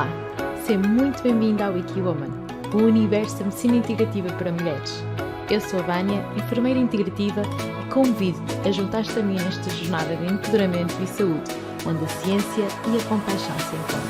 Olá, seja muito bem-vinda ao Wikiwoman, o universo da medicina integrativa para mulheres. Eu sou a Vânia, enfermeira integrativa, e convido-te a juntar-te a mim nesta jornada de empoderamento e saúde, onde a ciência e a compaixão se encontram.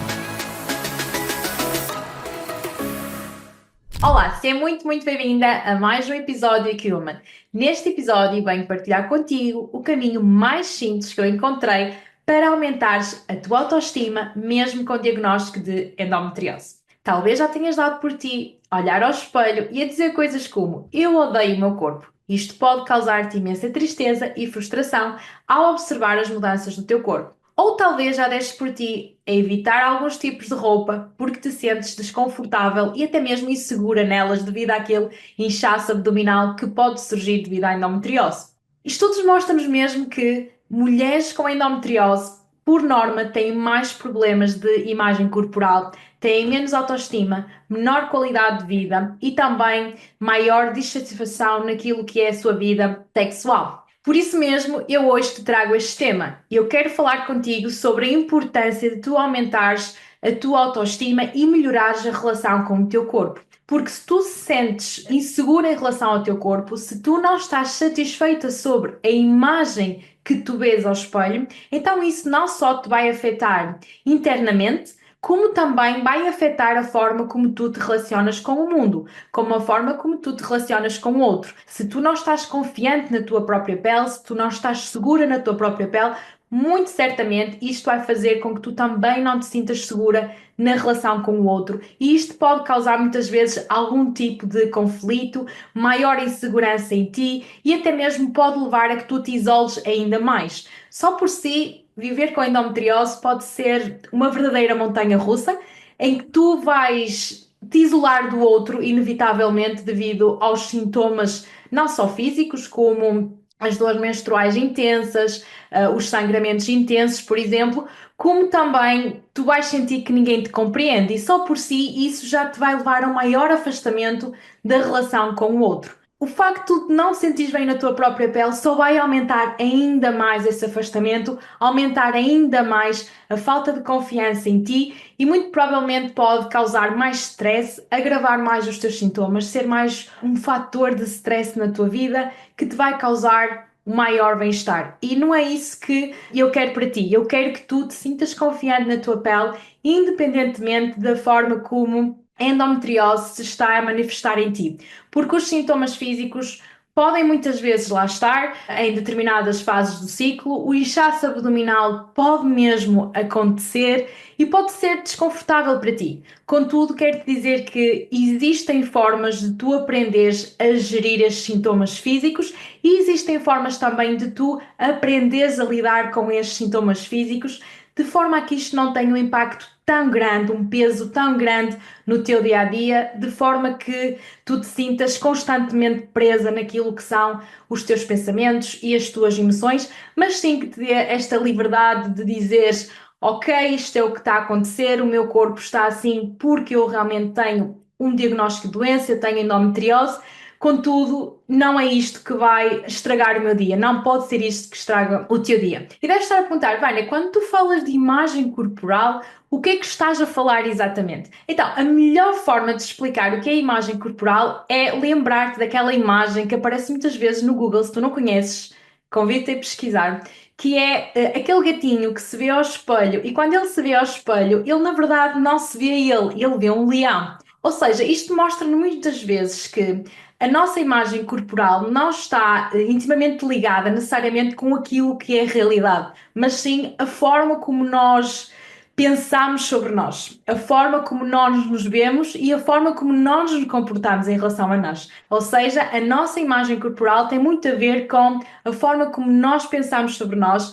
Olá, seja muito bem-vinda a mais um episódio do Wikiwoman. Neste episódio venho partilhar contigo o caminho mais simples que eu encontrei para aumentares a tua autoestima, mesmo com o diagnóstico de endometriose. Talvez já tenhas dado por ti a olhar ao espelho e a dizer coisas como: eu odeio o meu corpo. Isto pode causar-te imensa tristeza e frustração ao observar as mudanças no teu corpo. Ou talvez já deste por ti a evitar alguns tipos de roupa porque te sentes desconfortável e até mesmo insegura nelas devido àquele inchaço abdominal que pode surgir devido à endometriose. Estudos mostram-nos mesmo que mulheres com endometriose, por norma, têm mais problemas de imagem corporal, têm menos autoestima, menor qualidade de vida e também maior dissatisfação naquilo que é a sua vida sexual. Por isso mesmo, eu hoje te trago este tema. Eu quero falar contigo sobre a importância de tu aumentares a tua autoestima e melhorares a relação com o teu corpo. Porque se tu se sentes insegura em relação ao teu corpo, se tu não estás satisfeita sobre a imagem que tu vês ao espelho, então isso não só te vai afetar internamente, como também vai afetar a forma como tu te relacionas com o mundo, como a forma como tu te relacionas com o outro. Se tu não estás confiante na tua própria pele, se tu não estás segura na tua própria pele, muito certamente isto vai fazer com que tu também não te sintas segura na relação com o outro, e isto pode causar muitas vezes algum tipo de conflito, maior insegurança em ti e até mesmo pode levar a que tu te isoles ainda mais. Só por si, viver com endometriose pode ser uma verdadeira montanha-russa em que tu vais te isolar do outro, inevitavelmente, devido aos sintomas não só físicos, como as dores menstruais intensas, os sangramentos intensos, por exemplo, como também tu vais sentir que ninguém te compreende e só por si isso já te vai levar a um maior afastamento da relação com o outro. O facto de não sentires bem na tua própria pele só vai aumentar ainda mais esse afastamento, aumentar ainda mais a falta de confiança em ti e muito provavelmente pode causar mais stress, agravar mais os teus sintomas, ser mais um fator de stress na tua vida que te vai causar maior bem-estar. E não é isso que eu quero para ti. Eu quero que tu te sintas confiante na tua pele, independentemente da forma como a endometriose se está a manifestar em ti. Porque os sintomas físicos podem muitas vezes lá estar em determinadas fases do ciclo, o inchaço abdominal pode mesmo acontecer e pode ser desconfortável para ti. Contudo, quero-te dizer que existem formas de tu aprenderes a gerir estes sintomas físicos e existem formas também de tu aprenderes a lidar com estes sintomas físicos de forma a que isto não tenha um impacto tão grande, um peso tão grande no teu dia-a-dia, de forma que tu te sintas constantemente presa naquilo que são os teus pensamentos e as tuas emoções, mas sim que te dê esta liberdade de dizeres: ok, isto é o que está a acontecer, o meu corpo está assim porque eu realmente tenho um diagnóstico de doença, eu tenho endometriose. Contudo, não é isto que vai estragar o meu dia, não pode ser isto que estraga o teu dia. E deves estar a perguntar: Vânia, quando tu falas de imagem corporal, o que é que estás a falar exatamente? Então, a melhor forma de explicar o que é imagem corporal é lembrar-te daquela imagem que aparece muitas vezes no Google, se tu não conheces, convido-te a pesquisar, que é aquele gatinho que se vê ao espelho e quando ele se vê ao espelho, ele na verdade não se vê ele vê um leão. Ou seja, isto mostra-nos muitas vezes que a nossa imagem corporal não está intimamente ligada necessariamente com aquilo que é a realidade, mas sim a forma como nós pensamos sobre nós, a forma como nós nos vemos e a forma como nós nos comportamos em relação a nós. Ou seja, a nossa imagem corporal tem muito a ver com a forma como nós pensamos sobre nós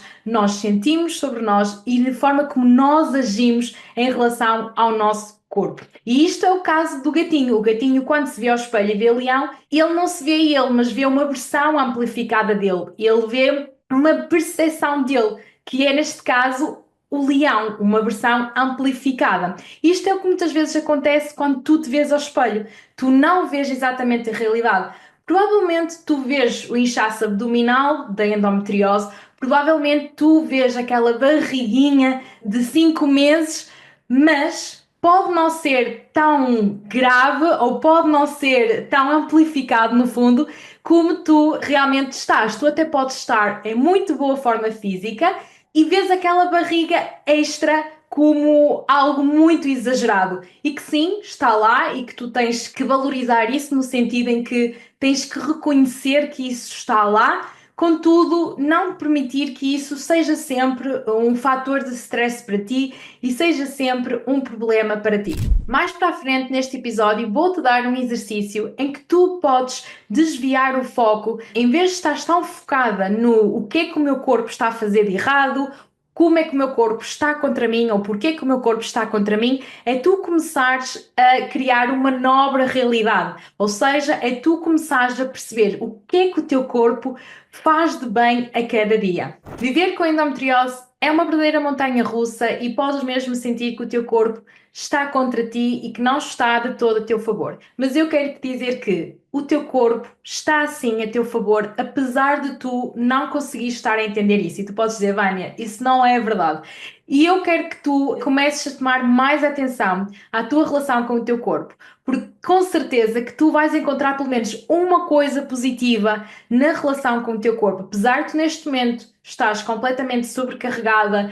sentimos sobre nós e a forma como nós agimos em relação ao nosso corpo. E isto é o caso do gatinho. O gatinho, quando se vê ao espelho e vê leão, ele não se vê ele, mas vê uma versão amplificada dele. Ele vê uma percepção dele, que é, neste caso, o leão, uma versão amplificada. Isto é o que muitas vezes acontece quando tu te vês ao espelho. Tu não vês exatamente a realidade. Provavelmente tu vês o inchaço abdominal da endometriose, provavelmente tu vês aquela barriguinha de 5 meses, mas pode não ser tão grave ou pode não ser tão amplificado no fundo como tu realmente estás. Tu até podes estar em muito boa forma física e vês aquela barriga extra como algo muito exagerado e que sim, está lá e que tu tens que valorizar isso no sentido em que tens que reconhecer que isso está lá. Contudo, não permitir que isso seja sempre um fator de stress para ti e seja sempre um problema para ti. Mais para a frente neste episódio vou-te dar um exercício em que tu podes desviar o foco, em vez de estar tão focada no o que é que o meu corpo está a fazer de errado, como é que o meu corpo está contra mim ou porque é que o meu corpo está contra mim, é tu começares a criar uma nova realidade. Ou seja, é tu começares a perceber o que é que o teu corpo faz de bem a cada dia. Viver com endometriose é uma verdadeira montanha russa e podes mesmo sentir que o teu corpo está contra ti e que não está de todo a teu favor. Mas eu quero te dizer que o teu corpo está sim a teu favor, apesar de tu não conseguir estar a entender isso. E tu podes dizer, Vânia, isso não é verdade. E eu quero que tu comeces a tomar mais atenção à tua relação com o teu corpo, porque com certeza que tu vais encontrar pelo menos uma coisa positiva na relação com o teu corpo. Apesar de tu neste momento estás completamente sobrecarregada,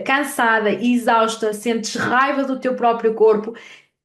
cansada e exausta, sentes raiva do teu próprio corpo,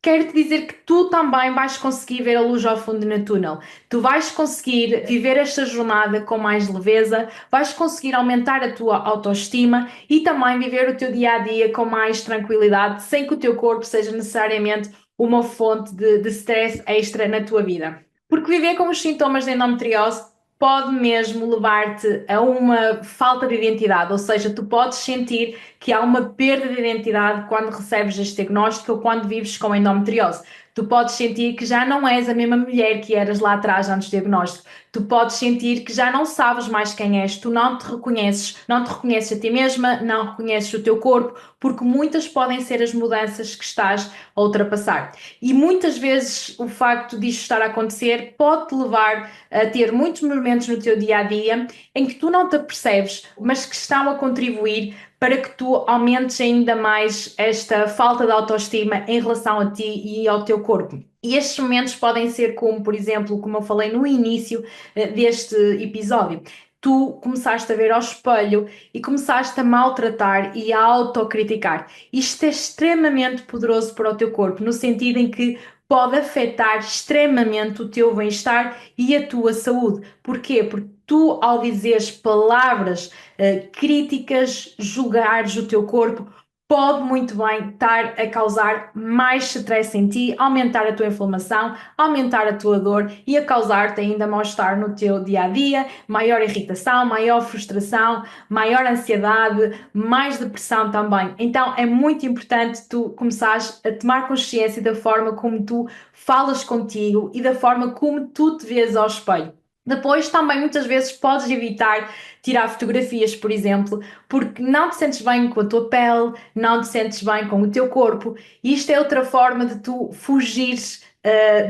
quero te dizer que tu também vais conseguir ver a luz ao fundo no túnel. Tu vais conseguir viver esta jornada com mais leveza, vais conseguir aumentar a tua autoestima e também viver o teu dia a dia com mais tranquilidade, sem que o teu corpo seja necessariamente uma fonte de stress extra na tua vida. Porque viver com os sintomas de endometriose pode mesmo levar-te a uma falta de identidade, ou seja, tu podes sentir que há uma perda de identidade quando recebes este diagnóstico ou quando vives com endometriose. Tu podes sentir que já não és a mesma mulher que eras lá atrás antes do diagnóstico. Tu podes sentir que já não sabes mais quem és, tu não te reconheces a ti mesma, não reconheces o teu corpo, porque muitas podem ser as mudanças que estás a ultrapassar. E muitas vezes o facto disto estar a acontecer pode-te levar a ter muitos momentos no teu dia a dia em que tu não te apercebes, mas que estão a contribuir para que tu aumentes ainda mais esta falta de autoestima em relação a ti e ao teu corpo. E estes momentos podem ser como, por exemplo, como eu falei no início deste episódio. Tu começaste a ver ao espelho e começaste a maltratar e a autocriticar. Isto é extremamente poderoso para o teu corpo, no sentido em que pode afetar extremamente o teu bem-estar e a tua saúde. Porquê? Porque tu, ao dizeres palavras críticas, julgares o teu corpo, pode muito bem estar a causar mais stress em ti, aumentar a tua inflamação, aumentar a tua dor e a causar-te ainda mal-estar no teu dia-a-dia, maior irritação, maior frustração, maior ansiedade, mais depressão também. Então é muito importante tu começares a tomar consciência da forma como tu falas contigo e da forma como tu te vês ao espelho. Depois, também muitas vezes podes evitar tirar fotografias, por exemplo, porque não te sentes bem com a tua pele, não te sentes bem com o teu corpo, e isto é outra forma de tu fugires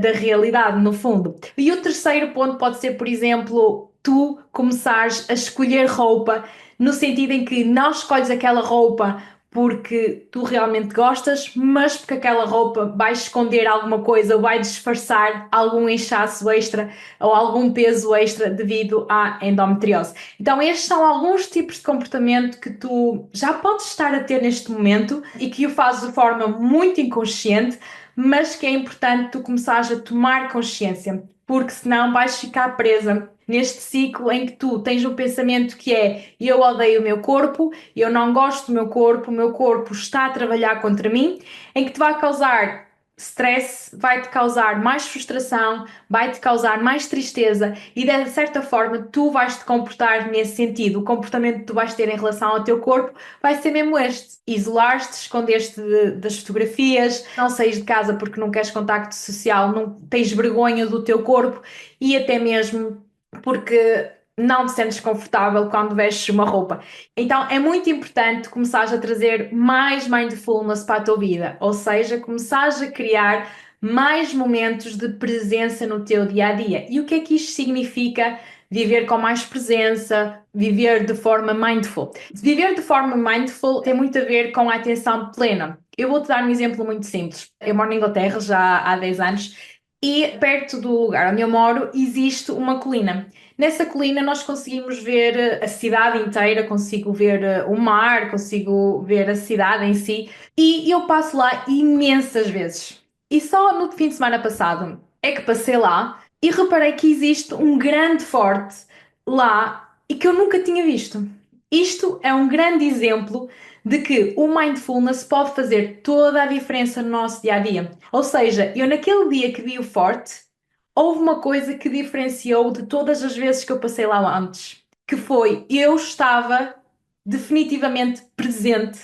da realidade, no fundo. E o terceiro ponto pode ser, por exemplo, tu começares a escolher roupa, no sentido em que não escolhes aquela roupa porque tu realmente gostas, mas porque aquela roupa vai esconder alguma coisa, vai disfarçar algum inchaço extra ou algum peso extra devido à endometriose. Então, estes são alguns tipos de comportamento que tu já podes estar a ter neste momento e que o fazes de forma muito inconsciente, mas que é importante tu começares a tomar consciência, porque senão vais ficar presa neste ciclo em que tu tens um pensamento que é eu odeio o meu corpo, eu não gosto do meu corpo está a trabalhar contra mim, em que te vai causar stress, vai-te causar mais frustração, vai-te causar mais tristeza e de certa forma tu vais te comportar nesse sentido. O comportamento que tu vais ter em relação ao teu corpo vai ser mesmo este: isolar-te, esconder-te das fotografias, não saís de casa porque não queres contacto social, não tens vergonha do teu corpo e até mesmo porque não te sentes confortável quando vestes uma roupa. Então é muito importante começares a trazer mais mindfulness para a tua vida, ou seja, começares a criar mais momentos de presença no teu dia a dia. E o que é que isto significa viver com mais presença, viver de forma mindful. Viver de forma mindful tem muito a ver com a atenção plena. Eu vou-te dar um exemplo muito simples. Eu moro na Inglaterra já há 10 anos e perto do lugar onde eu moro existe uma colina. Nessa colina nós conseguimos ver a cidade inteira, consigo ver o mar, consigo ver a cidade em si e eu passo lá imensas vezes. E só no fim de semana passado é que passei lá e reparei que existe um grande forte lá e que eu nunca tinha visto. Isto é um grande exemplo de que o mindfulness pode fazer toda a diferença no nosso dia a dia. Ou seja, eu naquele dia que vi o forte, houve uma coisa que diferenciou de todas as vezes que eu passei lá antes, que foi eu estava definitivamente presente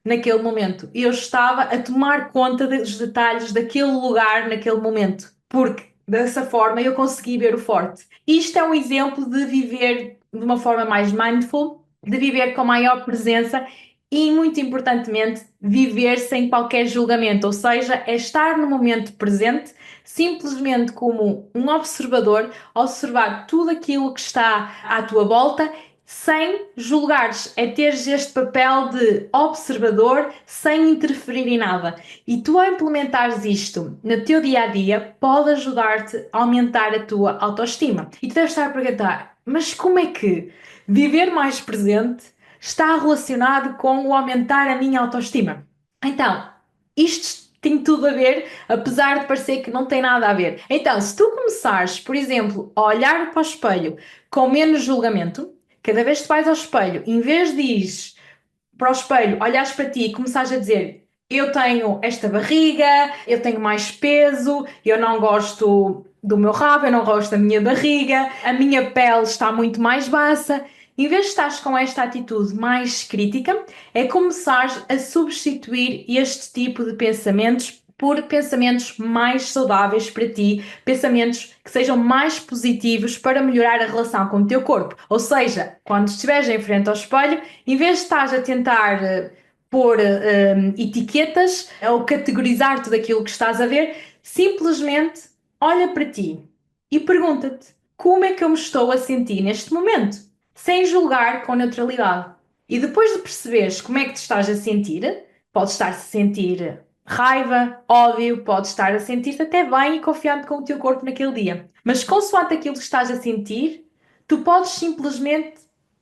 naquele momento. Eu estava a tomar conta dos detalhes daquele lugar naquele momento, porque dessa forma eu consegui ver o forte. Isto é um exemplo de viver de uma forma mais mindful, de viver com maior presença e, muito importantemente, viver sem qualquer julgamento, ou seja, é estar no momento presente, simplesmente como um observador, observar tudo aquilo que está à tua volta sem julgares, é teres este papel de observador sem interferir em nada. E tu, ao implementares isto no teu dia a dia, pode ajudar-te a aumentar a tua autoestima. E tu deves estar a perguntar: mas como é que viver mais presente está relacionado com o aumentar a minha autoestima? Então, isto tem tudo a ver, apesar de parecer que não tem nada a ver. Então, se tu começares, por exemplo, a olhar para o espelho com menos julgamento, cada vez que tu vais ao espelho, em vez de ires para o espelho, olhares para ti e começares a dizer: eu tenho esta barriga, eu tenho mais peso, eu não gosto do meu rabo, eu não gosto da minha barriga, a minha pele está muito mais baça. Em vez de estares com esta atitude mais crítica, é começar a substituir este tipo de pensamentos por pensamentos mais saudáveis para ti, pensamentos que sejam mais positivos para melhorar a relação com o teu corpo. Ou seja, quando estiveres em frente ao espelho, em vez de estás a tentar pôr etiquetas ou categorizar tudo aquilo que estás a ver, simplesmente olha para ti e pergunta-te: como é que eu me estou a sentir neste momento? Sem julgar, com neutralidade. E depois de perceberes como é que te estás a sentir, podes estar a sentir raiva, ódio, podes estar a sentir-te até bem e confiante com o teu corpo naquele dia. Mas consoante aquilo que estás a sentir, tu podes simplesmente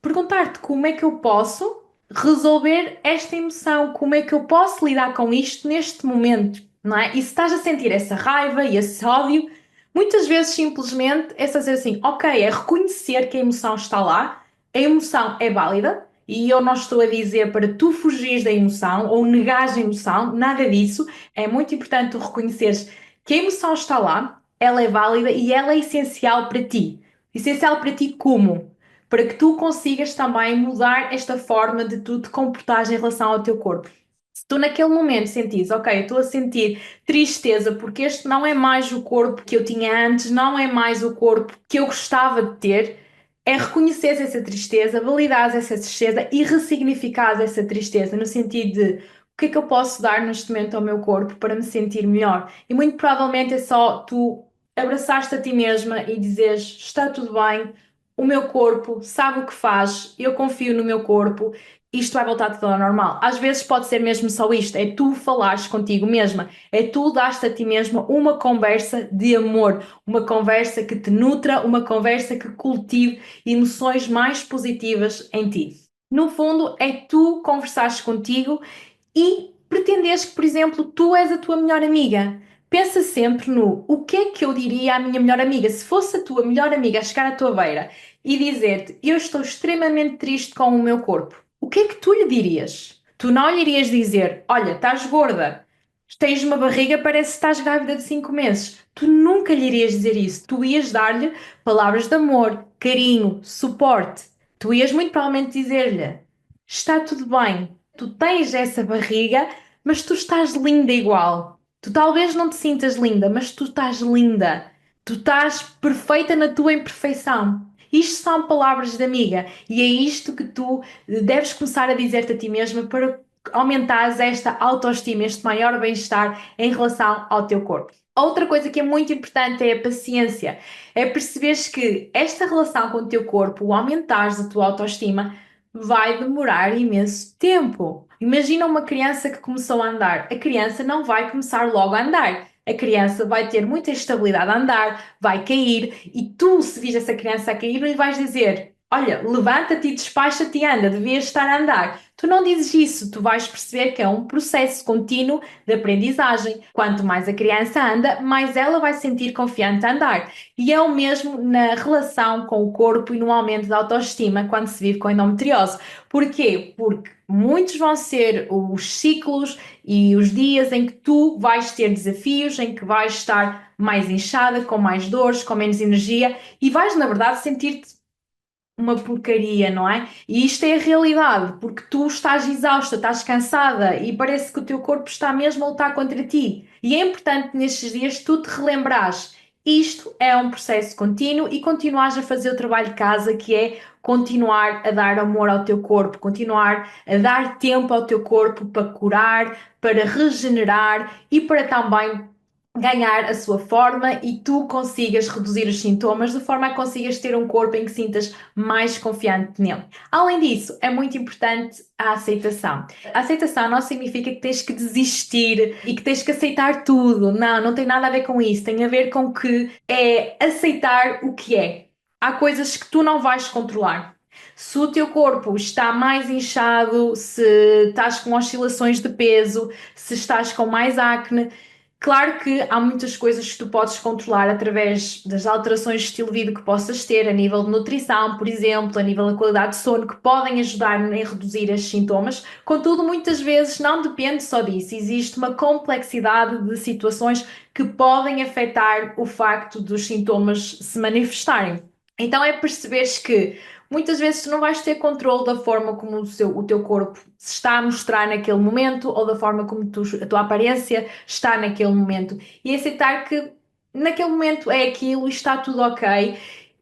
perguntar-te: como é que eu posso resolver esta emoção? Como é que eu posso lidar com isto neste momento? Não é? E se estás a sentir essa raiva e esse ódio, muitas vezes simplesmente é fazer assim: ok, é reconhecer que a emoção está lá, a emoção é válida, e eu não estou a dizer para tu fugires da emoção ou negares a emoção, nada disso. É muito importante tu reconheceres que a emoção está lá, ela é válida e ela é essencial para ti. Essencial para ti como? Para que tu consigas também mudar esta forma de tu te comportares em relação ao teu corpo. Se tu naquele momento sentires: ok, eu estou a sentir tristeza porque este não é mais o corpo que eu tinha antes, não é mais o corpo que eu gostava de ter, é reconhecer essa tristeza, validares essa tristeza e ressignificares essa tristeza no sentido de: o que é que eu posso dar neste momento ao meu corpo para me sentir melhor? E muito provavelmente é só tu abraçares-te a ti mesma e dizeres: está tudo bem, o meu corpo sabe o que faz, eu confio no meu corpo, isto vai voltar tudo ao normal. Às vezes pode ser mesmo só isto, é tu falares contigo mesma, é tu dar-te a ti mesma uma conversa de amor, uma conversa que te nutra, uma conversa que cultive emoções mais positivas em ti. No fundo, é tu conversares contigo e pretenderes que, por exemplo, tu és a tua melhor amiga. Pensa sempre no: o que é que eu diria à minha melhor amiga se fosse a tua melhor amiga a chegar à tua beira e dizer-te: eu estou extremamente triste com o meu corpo. O que é que tu lhe dirias? Tu não lhe irias dizer: olha, estás gorda, tens uma barriga, parece que estás grávida de 5 meses. Tu nunca lhe irias dizer isso. Tu ias dar-lhe palavras de amor, carinho, suporte. Tu ias muito provavelmente dizer-lhe: está tudo bem, tu tens essa barriga, mas tu estás linda igual. Tu talvez não te sintas linda, mas tu estás linda. Tu estás perfeita na tua imperfeição. Isto são palavras de amiga e é isto que tu deves começar a dizer-te a ti mesma para aumentares esta autoestima, este maior bem-estar em relação ao teu corpo. Outra coisa que é muito importante é a paciência. É perceberes que esta relação com o teu corpo, o aumentares a tua autoestima, vai demorar imenso tempo. Imagina uma criança que começou a andar. A criança não vai começar logo a andar. A criança vai ter muita instabilidade a andar, vai cair, e tu, se vis essa criança a cair, não lhe vais dizer: olha, levanta-te e despacha-te e anda, devias estar a andar. Tu não dizes isso, tu vais perceber que é um processo contínuo de aprendizagem. Quanto mais a criança anda, mais ela vai sentir confiante a andar. E é o mesmo na relação com o corpo e no aumento da autoestima quando se vive com endometriose. Porquê? Porque muitos vão ser os ciclos e os dias em que tu vais ter desafios, em que vais estar mais inchada, com mais dores, com menos energia e vais, na verdade, sentir-te uma porcaria, não é? E isto é a realidade, porque tu estás exausta, estás cansada e parece que o teu corpo está mesmo a lutar contra ti. E é importante nestes dias tu te relembrares. Isto é um processo contínuo e continuares a fazer o trabalho de casa, que é continuar a dar amor ao teu corpo, continuar a dar tempo ao teu corpo para curar, para regenerar e para também ganhar a sua forma e tu consigas reduzir os sintomas de forma a que consigas ter um corpo em que sintas mais confiante nele. Além disso, é muito importante a aceitação. A aceitação não significa que tens que desistir e que tens que aceitar tudo. Não, não tem nada a ver com isso. Tem a ver com que é aceitar o que é. Há coisas que tu não vais controlar. Se o teu corpo está mais inchado, se estás com oscilações de peso, se estás com mais acne, claro que há muitas coisas que tu podes controlar através das alterações de estilo de vida que possas ter, a nível de nutrição, por exemplo, a nível da qualidade de sono, que podem ajudar em reduzir estes sintomas. Contudo, muitas vezes não depende só disso. Existe uma complexidade de situações que podem afetar o facto dos sintomas se manifestarem. Então é perceberes que muitas vezes tu não vais ter controle da forma como o teu corpo se está a mostrar naquele momento ou da forma como a tua aparência está naquele momento. E aceitar que naquele momento é aquilo e está tudo ok.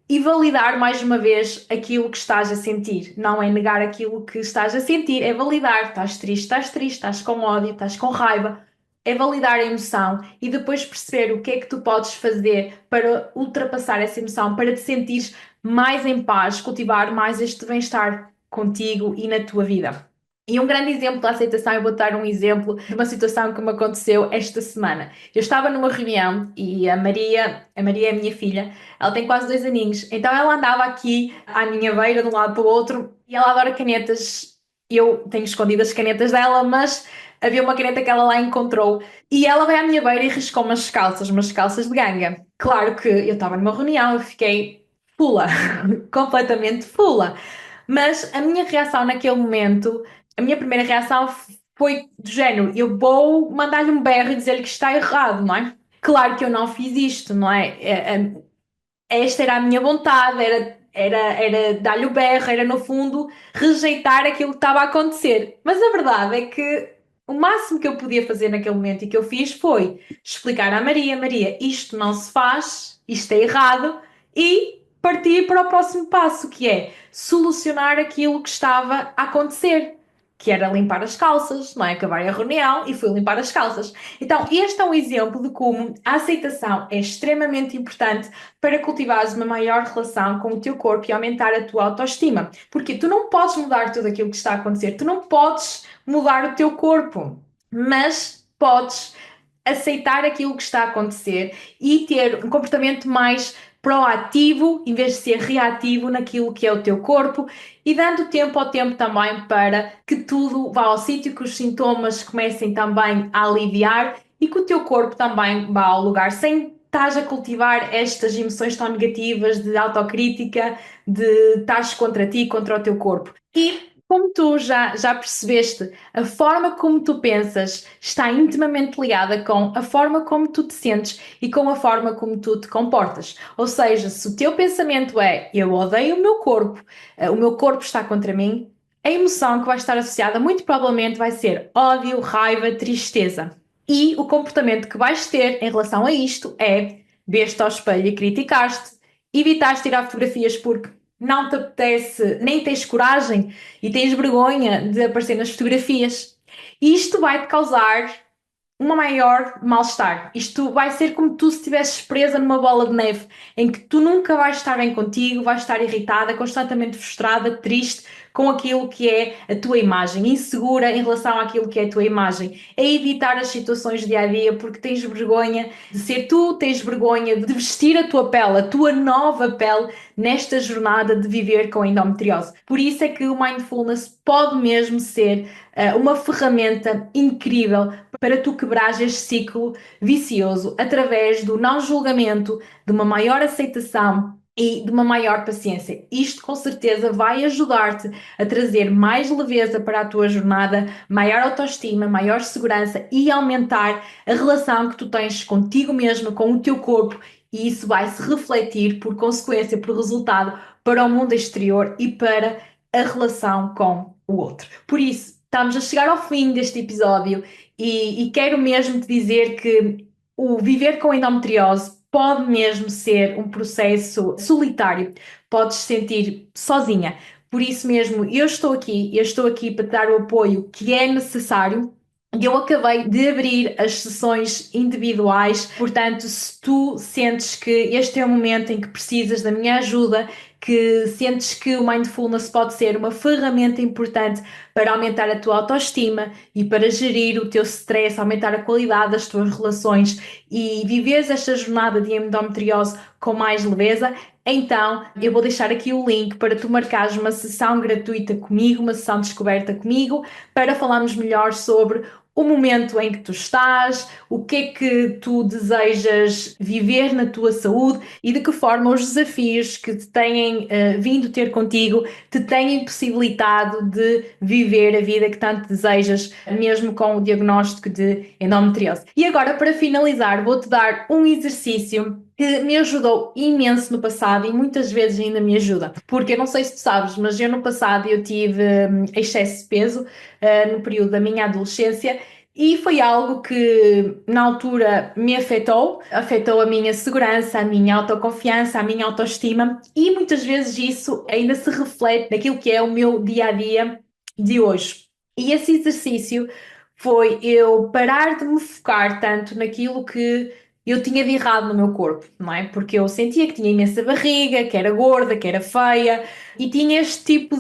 E validar mais uma vez aquilo que estás a sentir. Não é negar aquilo que estás a sentir, é validar. Estás triste, estás com ódio, estás com raiva. É validar a emoção e depois perceber o que é que tu podes fazer para ultrapassar essa emoção, para te sentires mais em paz, cultivar mais este bem-estar contigo e na tua vida. E um grande exemplo da aceitação, eu vou dar um exemplo de uma situação que me aconteceu esta semana. Eu estava numa reunião e a Maria é a minha filha, ela tem quase 2 aninhos, então ela andava aqui à minha beira, de um lado para o outro, e ela adora canetas. Eu tenho escondido as canetas dela, mas havia uma caneta que ela lá encontrou e ela veio à minha beira e riscou umas calças de ganga. Claro que eu estava numa reunião, eu fiquei fula, completamente fula. Mas a minha reação naquele momento, a minha primeira reação foi do género: eu vou mandar-lhe um berro e dizer-lhe que está errado, não é? Claro que eu não fiz isto, não é? Esta era a minha vontade, era dar-lhe o berro, era no fundo rejeitar aquilo que estava a acontecer. Mas a verdade é que o máximo que eu podia fazer naquele momento e que eu fiz foi explicar à Maria: Maria, isto não se faz, isto é errado, e partir para o próximo passo, que é solucionar aquilo que estava a acontecer. Que era limpar as calças, não é? Acabar a reunião e fui limpar as calças. Então, este é um exemplo de como a aceitação é extremamente importante para cultivares uma maior relação com o teu corpo e aumentar a tua autoestima. Porque tu não podes mudar tudo aquilo que está a acontecer, tu não podes mudar o teu corpo, mas podes aceitar aquilo que está a acontecer e ter um comportamento mais proativo em vez de ser reativo naquilo que é o teu corpo e dando tempo ao tempo também para que tudo vá ao sítio, que os sintomas comecem também a aliviar e que o teu corpo também vá ao lugar sem estás a cultivar estas emoções tão negativas de autocrítica, de estás contra ti, contra o teu corpo. E como tu já percebeste, a forma como tu pensas está intimamente ligada com a forma como tu te sentes e com a forma como tu te comportas. Ou seja, se o teu pensamento é eu odeio o meu corpo, o meu corpo está contra mim, a emoção que vai estar associada muito provavelmente vai ser ódio, raiva, tristeza. E o comportamento que vais ter em relação a isto é ver-te ao espelho e criticar-te, evitar tirar fotografias porque não te apetece, nem tens coragem e tens vergonha de aparecer nas fotografias. E isto vai-te causar uma maior mal-estar. Isto vai ser como tu se estivesses presa numa bola de neve, em que tu nunca vais estar bem contigo, vais estar irritada, constantemente frustrada, triste com aquilo que é a tua imagem, insegura em relação àquilo que é a tua imagem. É evitar as situações dia a dia porque tens vergonha de ser tu, tens vergonha de vestir a tua pele, a tua nova pele, nesta jornada de viver com endometriose. Por isso é que o mindfulness pode mesmo ser uma ferramenta incrível para tu quebrares este ciclo vicioso através do não julgamento, de uma maior aceitação e de uma maior paciência. Isto com certeza vai ajudar-te a trazer mais leveza para a tua jornada, maior autoestima, maior segurança e aumentar a relação que tu tens contigo mesma, com o teu corpo, e isso vai se refletir por consequência, por resultado, para o mundo exterior e para a relação com o outro. Por isso, estamos a chegar ao fim deste episódio e quero mesmo te dizer que o viver com endometriose pode mesmo ser um processo solitário, podes sentir sozinha. Por isso mesmo, eu estou aqui para te dar o apoio que é necessário. Eu acabei de abrir as sessões individuais, portanto, se tu sentes que este é o momento em que precisas da minha ajuda, que sentes que o mindfulness pode ser uma ferramenta importante para aumentar a tua autoestima e para gerir o teu stress, aumentar a qualidade das tuas relações e viveres esta jornada de endometriose com mais leveza, então eu vou deixar aqui o link para tu marcares uma sessão gratuita comigo, uma sessão de descoberta comigo, para falarmos melhor sobre o momento em que tu estás, o que é que tu desejas viver na tua saúde e de que forma os desafios que te têm vindo ter contigo te têm possibilitado de viver a vida que tanto desejas, mesmo com o diagnóstico de endometriose. E agora, para finalizar, vou-te dar um exercício que me ajudou imenso no passado e muitas vezes ainda me ajuda. Porque eu não sei se tu sabes, mas eu no passado eu tive excesso de peso no período da minha adolescência e foi algo que na altura me afetou a minha segurança, a minha autoconfiança, a minha autoestima e muitas vezes isso ainda se reflete naquilo que é o meu dia a dia de hoje. E esse exercício foi eu parar de me focar tanto naquilo que eu tinha de errado no meu corpo, não é? Porque eu sentia que tinha imensa barriga, que era gorda, que era feia, e tinha este tipo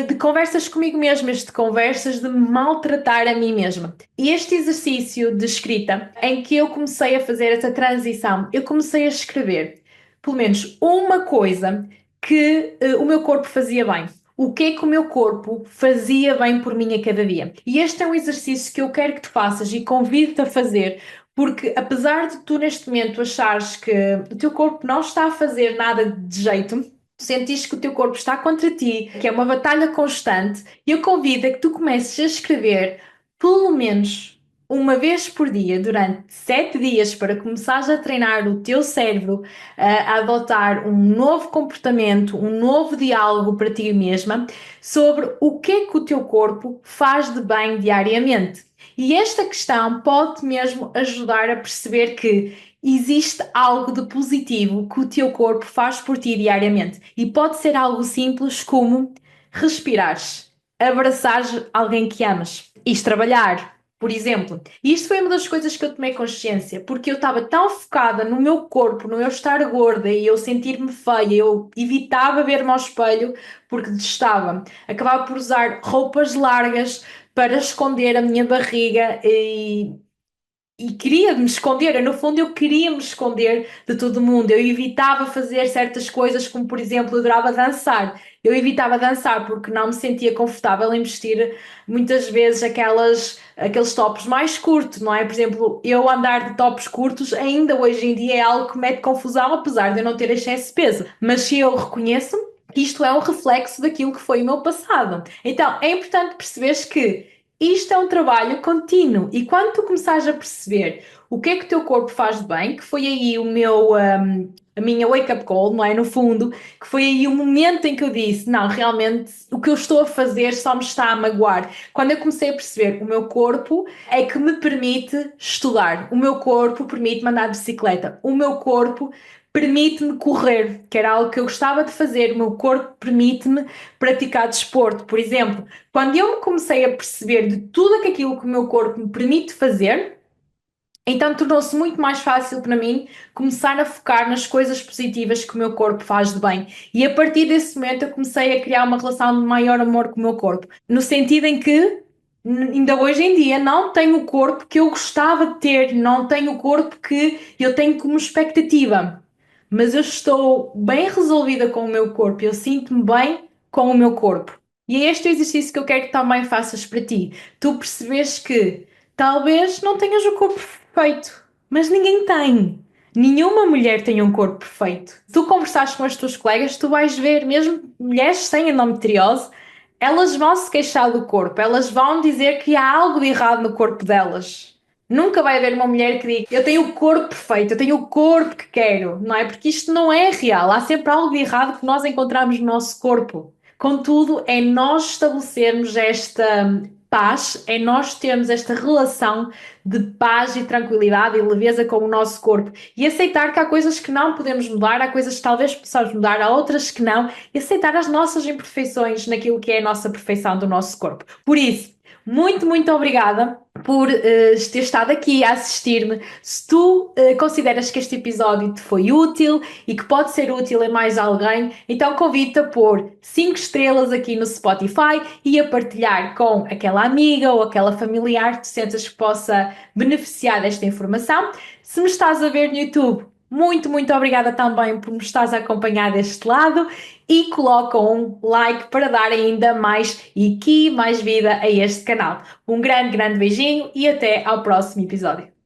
de conversas comigo mesma, este conversas de me maltratar a mim mesma. E este exercício de escrita, em que eu comecei a fazer essa transição, eu comecei a escrever pelo menos uma coisa que o meu corpo fazia bem. O que é que o meu corpo fazia bem por mim a cada dia? E este é um exercício que eu quero que tu faças e convido-te a fazer, porque apesar de tu neste momento achares que o teu corpo não está a fazer nada de jeito, sentires que o teu corpo está contra ti, que é uma batalha constante, eu convido a que tu comeces a escrever pelo menos uma vez por dia, durante 7 dias, para começares a treinar o teu cérebro a adotar um novo comportamento, um novo diálogo para ti mesma sobre o que é que o teu corpo faz de bem diariamente. E esta questão pode mesmo ajudar a perceber que existe algo de positivo que o teu corpo faz por ti diariamente. E pode ser algo simples como respirares, abraçares alguém que amas, ires trabalhar, por exemplo. E isto foi uma das coisas que eu tomei consciência, porque eu estava tão focada no meu corpo, no eu estar gorda e eu sentir-me feia, eu evitava ver-me ao espelho porque detestava. Acabava por usar roupas largas para esconder a minha barriga e queria me esconder, no fundo eu queria me esconder de todo mundo, eu evitava fazer certas coisas, como por exemplo, eu adorava dançar, eu evitava dançar porque não me sentia confortável em vestir muitas vezes aqueles tops mais curtos, não é? Por exemplo, eu andar de tops curtos ainda hoje em dia é algo que mete confusão, apesar de eu não ter excesso de peso, mas se eu reconheço que isto é um reflexo daquilo que foi o meu passado. Então, é importante perceberes que isto é um trabalho contínuo e quando tu começares a perceber o que é que o teu corpo faz de bem, que foi aí a minha wake-up call, não é? No fundo, que foi aí o momento em que eu disse, não, realmente o que eu estou a fazer só me está a magoar. Quando eu comecei a perceber o meu corpo é que me permite estudar, o meu corpo permite-me andar de bicicleta, o meu corpo permite-me correr, que era algo que eu gostava de fazer, o meu corpo permite-me praticar desporto. Por exemplo, quando eu me comecei a perceber de tudo aquilo que o meu corpo me permite fazer, então tornou-se muito mais fácil para mim começar a focar nas coisas positivas que o meu corpo faz de bem. E a partir desse momento eu comecei a criar uma relação de maior amor com o meu corpo. No sentido em que ainda hoje em dia não tenho o corpo que eu gostava de ter, não tenho o corpo que eu tenho como expectativa. Mas eu estou bem resolvida com o meu corpo, eu sinto-me bem com o meu corpo. E é este o exercício que eu quero que também faças para ti. Tu percebes que talvez não tenhas o corpo perfeito, mas ninguém tem. Nenhuma mulher tem um corpo perfeito. Se tu conversares com as tuas colegas, tu vais ver, mesmo mulheres sem endometriose, elas vão se queixar do corpo, elas vão dizer que há algo de errado no corpo delas. Nunca vai haver uma mulher que diga eu tenho o corpo perfeito, eu tenho o corpo que quero, não é? Porque isto não é real. Há sempre algo de errado que nós encontramos no nosso corpo. Contudo, é nós estabelecermos esta paz, é nós termos esta relação de paz e tranquilidade e leveza com o nosso corpo e aceitar que há coisas que não podemos mudar, há coisas que talvez possamos mudar, há outras que não, e aceitar as nossas imperfeições naquilo que é a nossa perfeição do nosso corpo. Por isso, muito obrigada por ter estado aqui a assistir-me. Se tu consideras que este episódio te foi útil e que pode ser útil a mais alguém, então convido-te a pôr 5 estrelas aqui no Spotify e a partilhar com aquela amiga ou aquela familiar que tu sentas que possa beneficiar desta informação. Se me estás a ver no YouTube, muito obrigada também por me estás a acompanhar deste lado e coloca um like para dar ainda mais e mais vida a este canal. Um grande beijinho e até ao próximo episódio.